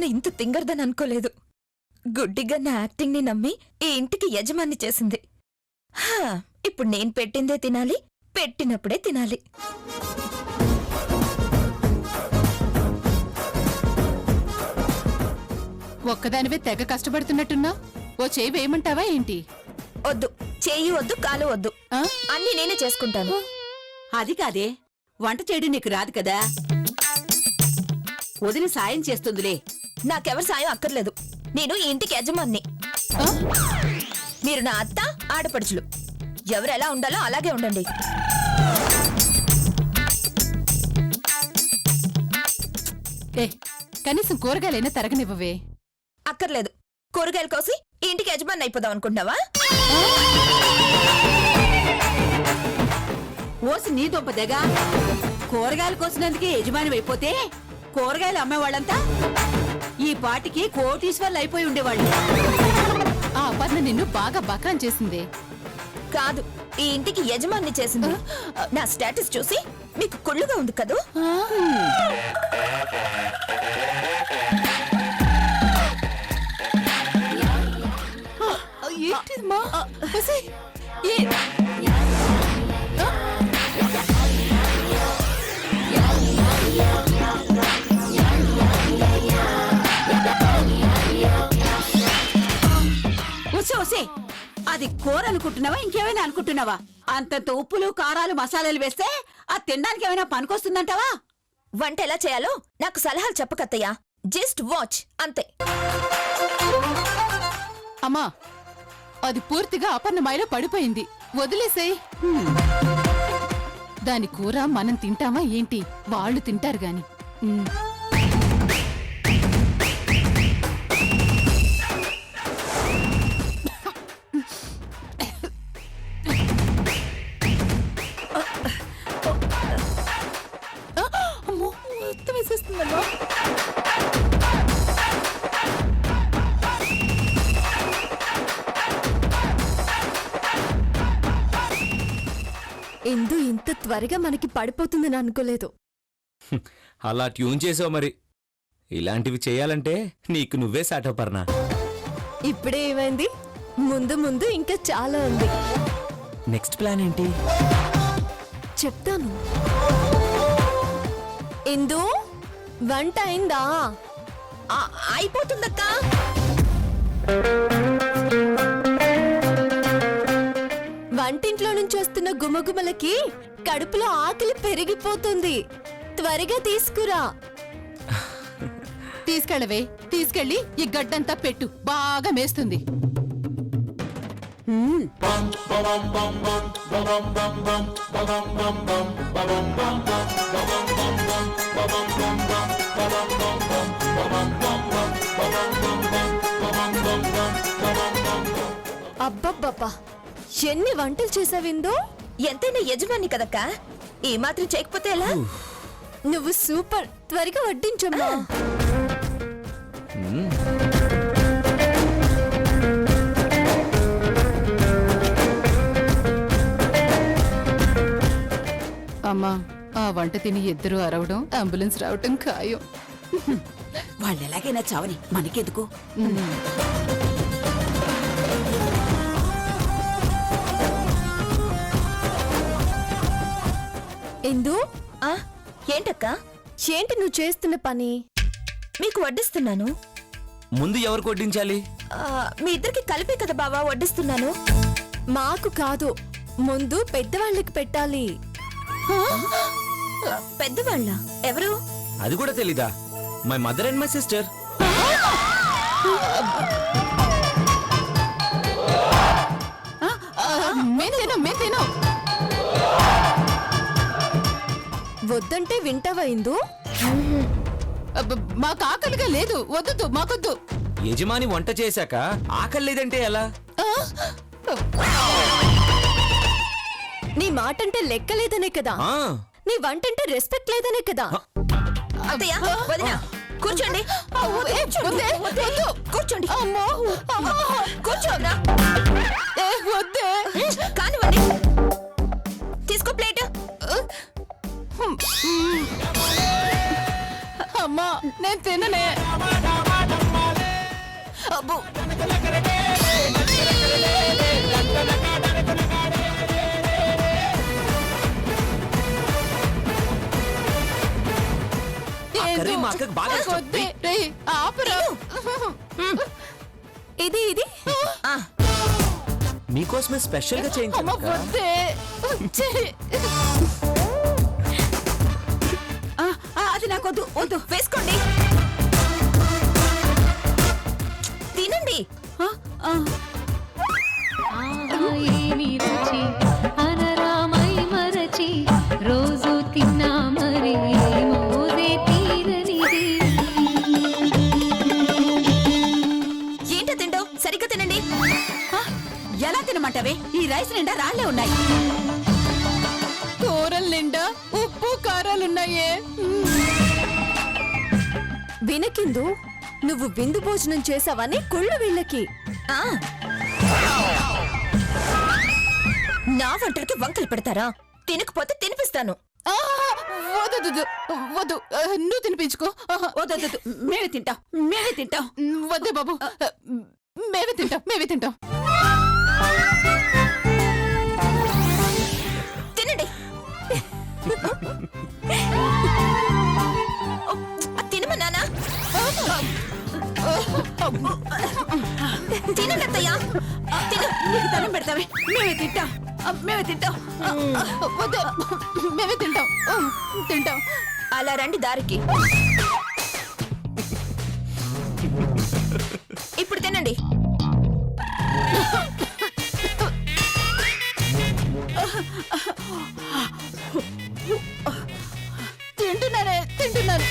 అపర్ణ ఇంత తింగర్దని అనుకోలేదు. గుడ్డిగా నా యాక్టింగ్ ని నమ్మి ఈ ఇంటికి యజమాని చేసింది. ఇప్పుడు నేను పెట్టిందే తినాలి, పెట్టినప్పుడే తినాలి. ఒక్కదానివే తెగ కష్టపడుతున్నట్టున్నా ఓ చేయి వేయమంటావా ఏంటి? వద్దు, చెయ్యి వద్దు, కాలు వద్దు, అన్నీ నేనే చేసుకుంటాను. అది కాదే, వంట చేయడం నీకు రాదు కదా, వదిన సాయం చేస్తుందిలే. నాకెవరు సాయం అక్కర్లేదు. నేను ఈ ఇంటికి యజమాన్ని. మీరు నా అత్త, ఆడపడుచులు. ఎవరు ఎలా ఉండాలో అలాగే ఉండండి. ఏ కనీసం కూరగాయలైనా తరగనివ్వవే. అక్కర్లేదు. కూరగాయలు కోసి ఈ ఇంటికి యజమాని అయిపోదాం అనుకుంటావా? ఓసి నీ దొంపదేగా, కూరగాయలు కోసినందుకే యజమాని అయిపోతే కూరగాయలు అమ్మేవాళ్ళంతా ఈ పాటికి కోటీశ్వర్లు అయిపోయి ఉండేవాళ్ళు. ఆ అపర్ణ నిన్ను బాగా బకాన్ చేసిందే. కాదు, ఈ ఇంటికి యజమాని చేసింది. నా స్టేటస్ చూసి మీకు కుళ్ళుగా ఉంది కదూ? ఓసే అది కూర అనుకుంటున్నావా, ఇంకేమైనా అనుకుంటున్నావా? అంతంత ఉప్పులు, కారాలు, మసాలాలు వేస్తే అది తినడానికి ఏమైనా పనికొస్తుందంటావా? వంట ఎలా చేయాలో నాకు సలహాలు చెప్పకత్తయ్యా. జస్ట్ వాచ్ అంతే. అమ్మా, అది పూర్తిగా అపర్ణ మాయలో పడిపోయింది. వదిలేసేయ్. దాని కూర మనం తింటామా ఏంటి? వాళ్ళు తింటారు గాని. ఎందు ఇంత త్వరగా మనకి పడిపోతుందని అనుకోలేదు. అలా ట్యూన్ చేసావు మరి. ఇలాంటివి చేయాలంటే నీకు నువ్వే సాటపర్నా. ఇప్పుడే ఏమైంది? ముందు ముందు ఇంకా చాలా ఉంది. నెక్స్ట్ ప్లాన్ ఏంటి చెప్తాను. ఎందు వంట అయిందా? అయిపోతుందక్కా. వంటింట్లో నుంచి వస్తున్న గుమగుమలకి కడుపులో ఆకలి పెరిగిపోతుంది. త్వరగా తీసుకురా. తీసుకెళ్ళవే. తీసుకెళ్ళి ఈ గడ్డంతా పెట్టు, బాగా మేస్తుంది. అబ్బబ్బబ్బా, ఎన్ని వంటలు చేసావిందో. ఎంతైనా యజమాని కదక్కా, ఈ మాత్రం చేయకపోతే ఎలా? నువ్వు సూపర్. త్వరగా వడ్డించమ్మా. అమ్మా, ఆ వంట తిని ఇద్దరు అరవడం, అంబులెన్స్ రావటం ఖాయం. వాళ్ళు ఎలాగైనా చావని, మనకెందుకు? ఎందు, ఏంటక్కా? ఏంటి నువ్వు చేస్తున్న పని? మీకు వడ్డిస్తున్నాను. ముందు ఎవరికి వడ్డించాలి? మీ ఇద్దరికి కలిపే కదా బావా వడ్డిస్తున్నాను. మాకు కాదు, ముందు పెద్దవాళ్ళకి పెట్టాలి. పెద్దవాళ్ళ? ఎవరు? అది కూడా తెలీదా? My mother and my sister. వద్దంటే వింటావా ఇందు? మాకు ఆకలిగా లేదు, వద్దు, మాకొద్దు. యజమాని వంట చేశాక ఆకలి లేదంటే ఎలా? నీ మాటంటే లెక్క లేదనే కదా, నీ వంటంటే రెస్పెక్ట్ లేదనే కదా. అత్తయ్య, వదినా, కూర్చోండి. కూర్చోండి. కూర్చోరా. వద్దే. కానివ్వండి. తీసుకో ప్లేట్. అమ్మా, నేను తిననే. అక్కకి బాగా ఇష్టం. వద్దే రే ఆపురా. ఇది ఆ, మీకోసమే స్పెషల్ గా అమ్మ చేయించాను అక్క. వద్దే. ఛీ. అది నాకొద్దు, వద్దు. వేసుకోండి, తినండి. ఆ, ఆ. ఏమి రుచి అనరామై మరచి రోజు తిన్నా మరి మోదే తీరనిది. ఏంటో తిండో సరిగ్గా తినండి. ఆ, ఎలా తినమంటావే? ఈ రైస్ నిండా రాళ్లే ఉన్నాయి. కూరల నిండా ఉప్పు కారాలున్నాయే. వినకిందు, నువ్వు విందు భోజనం చేసావని కుళ్ళు వీళ్ళకి. ఆ, నా వంటలకి వంకలు పెడతారా? తినకపోతే తినిపిస్తాను. ఆ, వద్దు వద్దు. నువ్వు తినిపించుకో. వద్దు, మేమే తింటాం, మేమే తింటాం. వద్దే బాబు. మేమే తింటాం. తినండి. తినమన్నానా? తినండి అత్తయ్య, తిను. నీకు దండం పెడతావే, మేమే తింటాం, మేమే తింటాం. వద్దే మేమే తింటాం. అలా రండి దారికి. ఇప్పుడు తినండి. తింటున్నాను.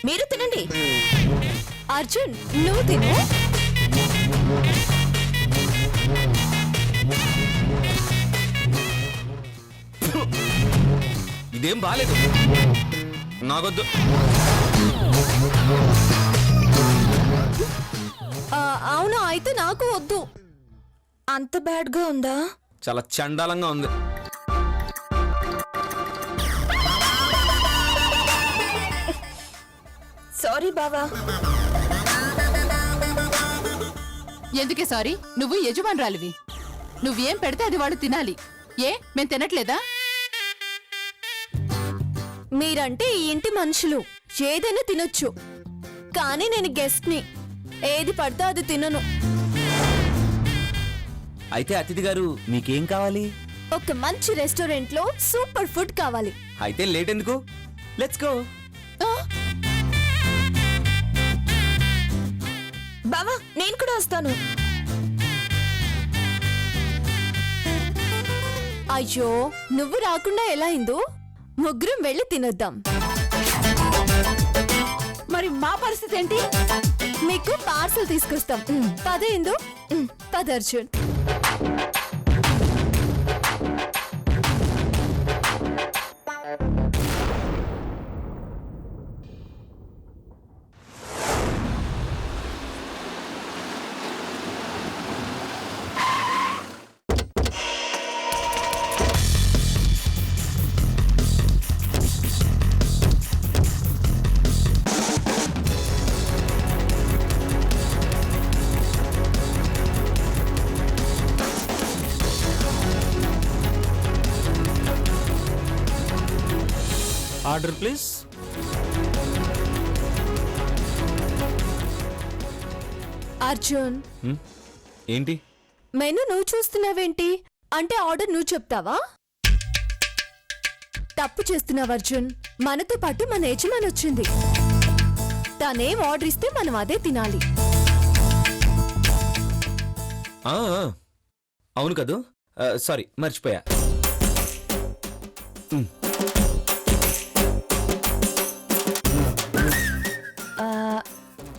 మీరు తినండి. అర్జున్, నువ్వు తిను. ఇదేం బాలేదు, నాకొద్దు. అవునా, అయితే నాకు వద్దు. అంత బ్యాడ్ గా ఉందా? చాలా చండాలంగా ఉంది. సారీ బావా. ఎందుకే సారీ? నువ్వు యజమానురాలివి. నువ్వేం పెడితే అది వాడు తినాలి. ఏ మేం తినట్లేదా? మీరంటే ఈ ఇంటి మనుషులు, ఏదైనా తినొచ్చు. కానీ నేను గెస్ట్ ని, ఏది పడితే అది తినను. అయితే అతిథి గారు మీకేం కావాలి? ఒక మంచి రెస్టారెంట్ లో సూపర్ ఫుడ్ కావాలి. అయితే లేట్ ఎందుకు? Let's go. బావా, నేను కూడా వస్తాను. అయ్యో, నువ్వు రాకుండా ఎలా అయిందో? ముగ్గురం వెళ్ళి తినొద్దాం. మరి మా పరిస్థితి ఏంటి? మీకు పార్సల్ తీసుకొస్తాం. పద ఇందు. పద అర్జున్. Order please. అర్జున్, ఏంటి? మెను నువ్వు చూస్తున్నావేంటి? అంటే ఆర్డర్ నువ్వు చెప్తావా? తప్పు చేస్తున్నావు అర్జున్. మనతో పాటు మన యజమాని వచ్చింది. తనేం ఆర్డర్ ఇస్తే మనం అదే తినాలి. అవును కదూ, సారీ మర్చిపోయా.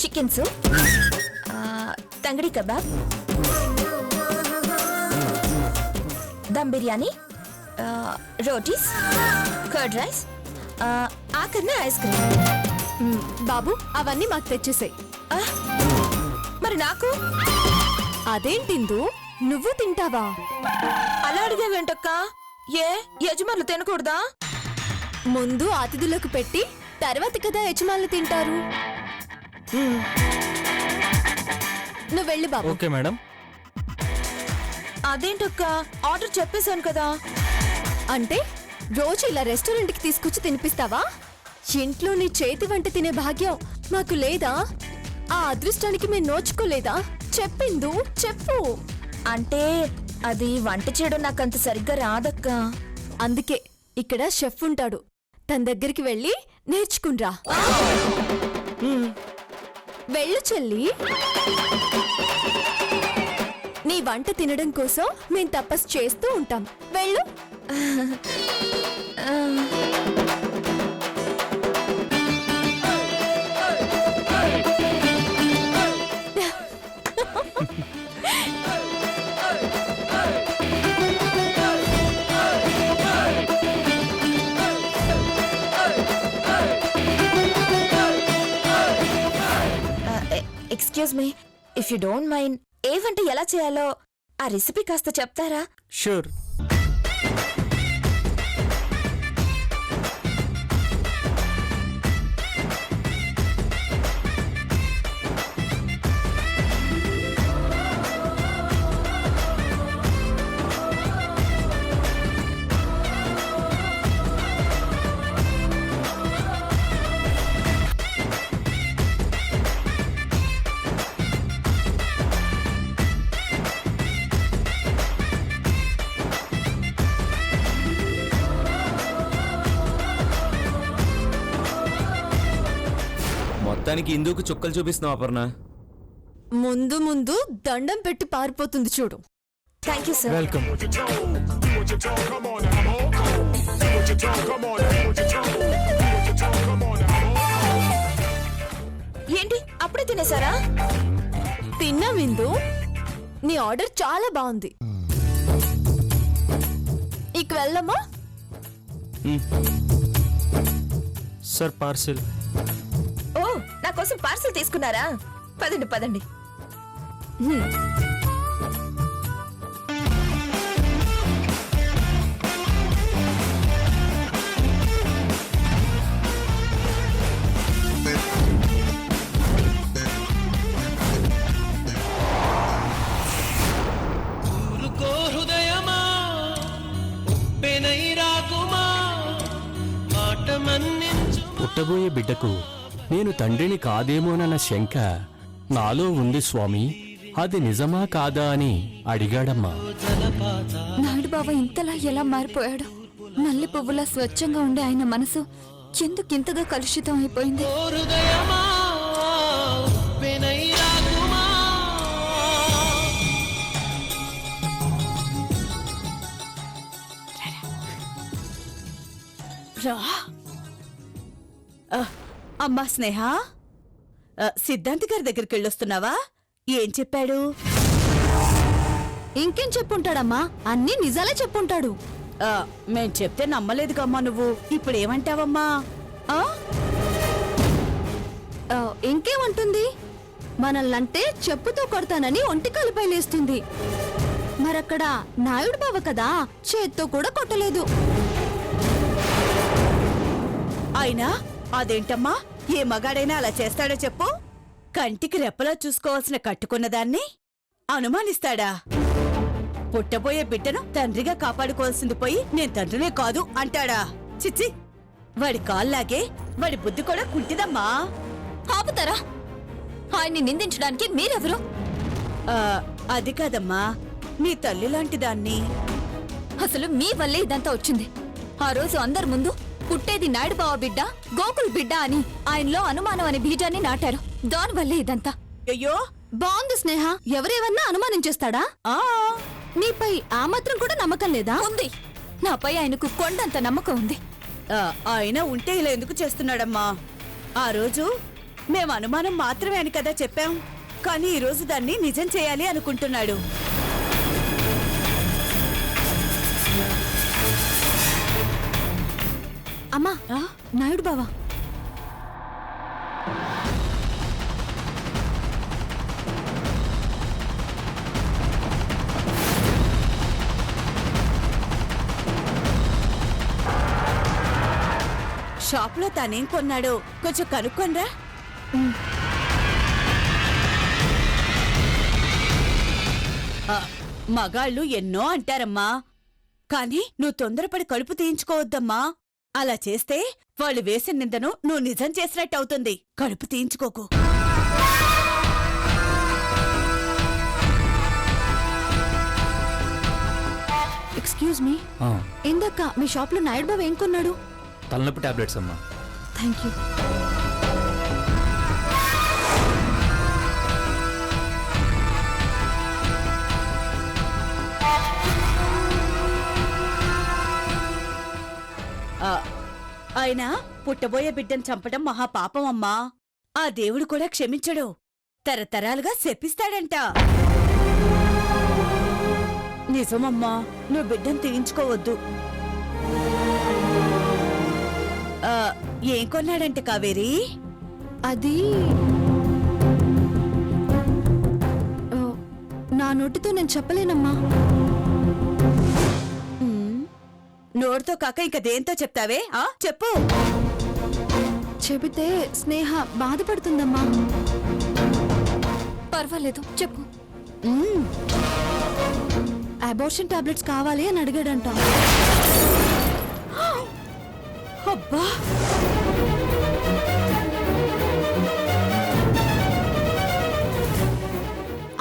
Chicken soup, tangdi kebab, dum biryani, rotis, curd rice, ఆఖరిన ఐస్ క్రీమ్. బాబు, అవన్నీ మాకు తెచ్చేసాయి. మరి నాకు? అదేంటిందు, నువ్వు తింటావా? అలా అడిగావేంటక్క? ఏ యజమానులు తినకూడదా? ముందు అతిథులకు పెట్టి తర్వాత కదా యజమానులు తింటారు. నువ్వు వెళ్ళి బాబు. Okay madam. అదేంటక్క, ఆర్డర్ చెప్పేశాను కదా. అంటే రోజు ఇలా రెస్టారెంట్ కి తీసుకొచ్చి తినిపిస్తావా? ఇంట్లో నీ చేతి వంట తినే భాగ్యం మాకు లేదా? ఆ అదృష్టానికి మేము నోచుకోలేదా? చెప్పిందు చెప్పు. అంటే అది వంట చేయడం నాకంత సరిగ్గా రాదక్క. అందుకే ఇక్కడ షెఫ్ ఉంటాడు, తన దగ్గరికి వెళ్ళి నేర్చుకున్రా. వెళ్ళు చెల్లి. నీ వంట తినడం కోసం మేం తపస్సు చేస్తూ ఉంటాం. వెళ్ళు. Excuse me, if you don't mind, ఏ వంట ఎలా చేయాలో ఆ రెసిపీ కాస్త చెప్తారా? షూర్. మొత్తానికి ఇందుకు చుక్కలు చూపిస్తున్నావు అపర్ణ. ముందు ముందు దండం పెట్టి పారిపోతుంది చూడు. Thank you sir. వెల్కమ్. ఏంటి అప్పుడే తినేసారా? తిన్నా విందు, నీ ఆర్డర్ చాలా బాగుంది. ఇక వెళ్దామా? Sir parcel. ఓ, నా కోసం పార్సల్ తీసుకున్నారా? పదండి పదండి. పుట్టబోయే బిడ్డకు నేను తండ్రిని కాదేమోనన్న శంక నాలో ఉంది స్వామి, అది నిజమా కాదా అని అడిగాడమ్మా. నాయుడు బావ ఇంతలా ఎలా మారిపోయాడు? మల్లె పువ్వులా స్వచ్ఛంగా ఉండే ఆయన మనసు ఎందుకింతగా కలుషితం అయిపోయింది? రా. అమ్మా స్నేహ, సిద్ధాంతి గారి దగ్గరికి వెళ్ళొస్తున్నావా? ఏం చెప్పాడు? ఇంకేం చెప్పుంటాడమ్మా, అన్నీ నిజాలే చెప్పుంటాడు. మేం చెప్తే నమ్మలేదుగమ్మా నువ్వు. ఇప్పుడేమంటావమ్మా? ఇంకేమంటుంది? మనల్నంటే చెప్పుతో కొడతానని ఒంటికాలిపై లేస్తుంది. మరక్కడ నాయుడు బావ కదా, చేత్తో కూడా కొట్టలేదు. అయినా అదేంటమ్మా, ఏ మగాడైనా అలా చేస్తాడో చెప్పు? కంటికి రెప్పలా చూసుకోవాల్సిన కట్టుకున్నదాన్ని అనుమానిస్తాడా? పుట్టబోయే బిడ్డను తండ్రిగా కాపాడుకోవాల్సింది పోయి నేను తండ్రినే కాదు అంటాడా? చిచ్చి, వాడి కాల్లాగే వాడి బుద్ధి కూడా కుంటిదమ్మా. ఆపుతారా? ఆయన్ని నిందించడానికి మీరెవరు? అది కాదమ్మా, నీ తల్లి లాంటి దాన్ని. అసలు మీ వల్లే ఇదంతా వచ్చింది. ఆ రోజు అందరి ముందు పుట్టేది నాయుడు బావ బిడ్డ, గోకుల్ బిడ్డ అని ఆయనలో అనుమానం అనే బీజాన్ని నాటారు. దానివల్లే ఇదంతా. అయ్యో, బాగుంది స్నేహ, ఎవరేవన్నా అనుమానించేస్తాడా? నీపై ఆ మాత్రం కూడా నమ్మకం లేదా? ఉంది. నాపై ఆయనకు కొండంత నమ్మకం ఉంది. ఆయన ఉంటే ఇలా ఎందుకు చేస్తున్నాడమ్మా? ఆ రోజు మేం అనుమానం మాత్రమే అని కదా చెప్పాం, కానీ ఈ రోజు దాన్ని నిజం చేయాలి అనుకుంటున్నాడు. అమ్మా, నాయుడు బావా. షాప్లో తనేం కొన్నాడో కొంచెం కనుక్కొనరా. మగాళ్ళు ఎన్నో అంటారమ్మా, కానీ నువ్వు తొందరపడి కడుపు తీయించుకోవద్దమ్మా. అలా చేస్తే వాళ్ళు వేసిన నిందను నువ్వు నిజం చేసినట్టు అవుతుంది. కడుపు తీయించుకోకు. ఎక్స్క్యూజ్ మీ, ఇందాక మీ షాప్ లో నాయుడు బాబు ఏం కొన్నాడు? తలనొప్పి టాబ్లెట్స్ అమ్మా. Thank you. ఆయన పుట్టబోయే బిడ్డను చంపడం మహాపాపం అమ్మా. ఆ దేవుడు కూడా క్షమించడు. తరతరాలుగా శపిస్తాడంట. నిజమమ్మా, నువ్వు బిడ్డను తీయించుకోవద్దు. ఏం కొన్నాడంటే కావేరి? అది నా నోటితో నేను చెప్పలేనమ్మా. నోటితో కాక ఇంక దేంతో చెప్తావే? చెప్పు. చెబితే స్నేహ బాధపడుతుందమ్మా. పర్వాలేదు, చెప్పు. అబార్షన్ టాబ్లెట్స్ కావాలి అని అడిగాడంట. అబ్బా,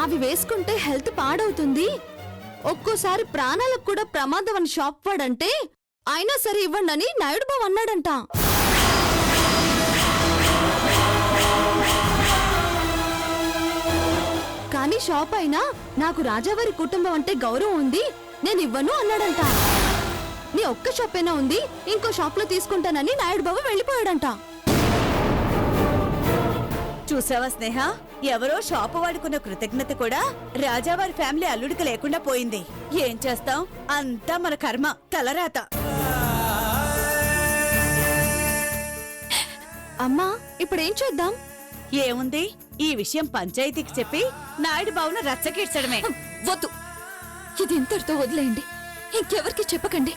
అవి వేసుకుంటే హెల్త్ పాడవుతుంది, ఒక్కోసారి ప్రాణాలకు కూడా ప్రమాదం అని షాప్ వాడంటే అయినా సరే ఇవ్వండి అని నాయుడు బాబు అన్నాడంట. కానీ షాప్ అయినా నాకు రాజావారి కుటుంబం అంటే గౌరవం ఉంది, నేను ఇవ్వను అన్నాడంట. నీ ఒక్క షాప్ అయినా ఉంది, ఇంకో షాప్ లో తీసుకుంటానని నాయుడు బాబు వెళ్ళిపోయాడంట. చూసావా స్నేహ, ఎవరో షాపు వాడుకున్న కృతజ్ఞత కూడా రాజావారి ఫ్యామిలీ అల్లుడికి లేకుండా పోయింది. ఏం చేస్తాం, అంతా మన కర్మ, తలరాత. అమ్మా, ఇప్పుడేం చేద్దాం? ఏముంది, ఈ విషయం పంచాయతీకి చెప్పి నాయుడు బావును రచ్చకీడ్చడమే. వద్దు, ఇది ఇంతటితో వదిలేయండి, ఇంకెవరికి చెప్పకండి.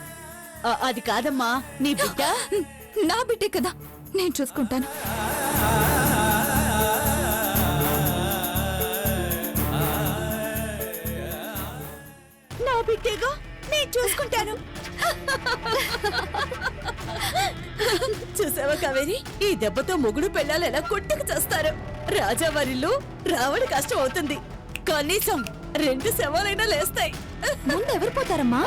అది కాదమ్మా, నీ బిడ్డ నా బిడ్డే కదా, నేను చూసుకుంటాను. నా బిడ్డేగా, నేను చూసుకుంటాను. చూసావా కావేరి, ఈ దెబ్బతో మొగుడు పెళ్ళాలు ఎలా కొట్టుకు చేస్తారు. రాజావారిలో రావడం కష్టం అవుతుంది. కనీసం 2 శవాలైనా లేస్తాయి. ముందు ఎవరు పోతారమ్మా?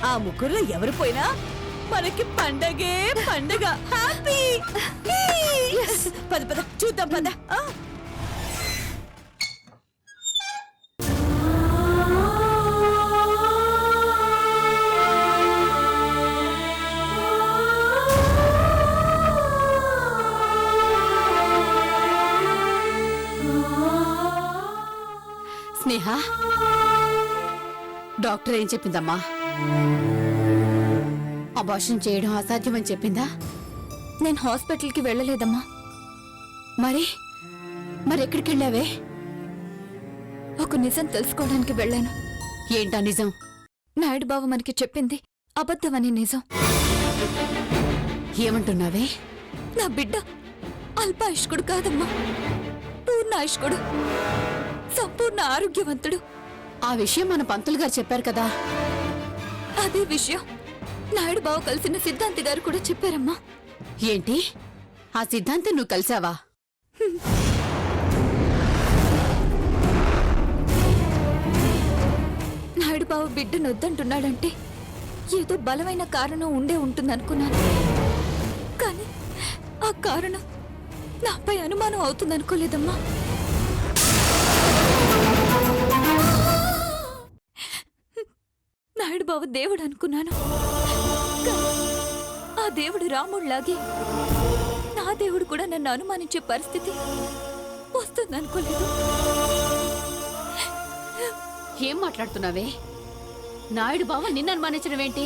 ఆ ముగ్గురులో ఎవరు పోయినా మనకి పండగే పండగ. హ్యాపీ. పద పద చూద్దాం, పద. స్నేహ, డాక్టర్ ఏం చెప్పిందమ్మా? అబార్షన్ చేయడం అసాధ్యమని చెప్పిందా? నేను హాస్పిటల్కి వెళ్ళలేదమ్మా. మరెక్కడికి వెళ్ళావే? ఒక నిజం తెలుసుకోవడానికి వెళ్ళాను. ఏంటా నిజం? నాయుడు బావ మనకి చెప్పింది అబద్ధమని నిజం. ఏమంటున్నావే? నా బిడ్డ అల్పాయుష్కుడు కాదమ్మా, పూర్ణాయుష్కుడు, సంపూర్ణ ఆరోగ్యవంతుడు. ఆ విషయం మన పంతులు గారు చెప్పారు కదా. అదే విషయం నాయుడు బావ కలిసిన సిద్ధాంతి గారు కూడా చెప్పారమ్మా. ఏంటి, ఆ సిద్ధాంతి నువ్వు కలిసావా? నాయుడు బావ బిడ్డను వద్దంటున్నాడంటే ఏదో బలమైన కారణం ఉండే ఉంటుందనుకున్నాను. కానీ ఆ కారణం నాపై అనుమానం అవుతుందనుకోలేదమ్మా. నాయుడు బావ దేవుడు అనుకున్నాను. ఆ దేవుడు రాముడిలాగే నా దేవుడు కూడా నన్ను అనుమానించే పరిస్థితి వస్తుందనుకోలేదు. ఏం మాట్లాడుతున్నావే? నాయుడు బావ నిన్ను అనుమానించడం ఏంటి?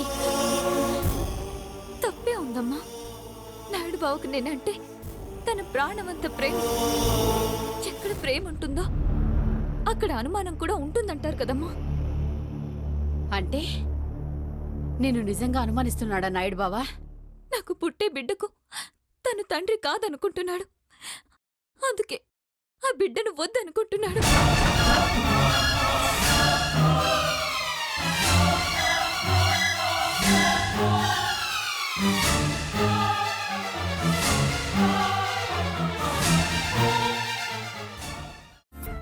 తప్పే ఉందమ్మా. నాయుడు బావకు నేనంటే తన ప్రాణవంత ప్రేమ. ఎక్కడ ప్రేమ ఉంటుందో అక్కడ అనుమానం కూడా ఉంటుందంటారు కదమ్మా. అంటే నేను నిజంగా అనుమానిస్తున్నాడా నాయుడు బావా? నాకు పుట్టే బిడ్డకు తను తండ్రి కాదనుకుంటున్నాడు. అందుకే ఆ బిడ్డను వద్దనుకుంటున్నాడు.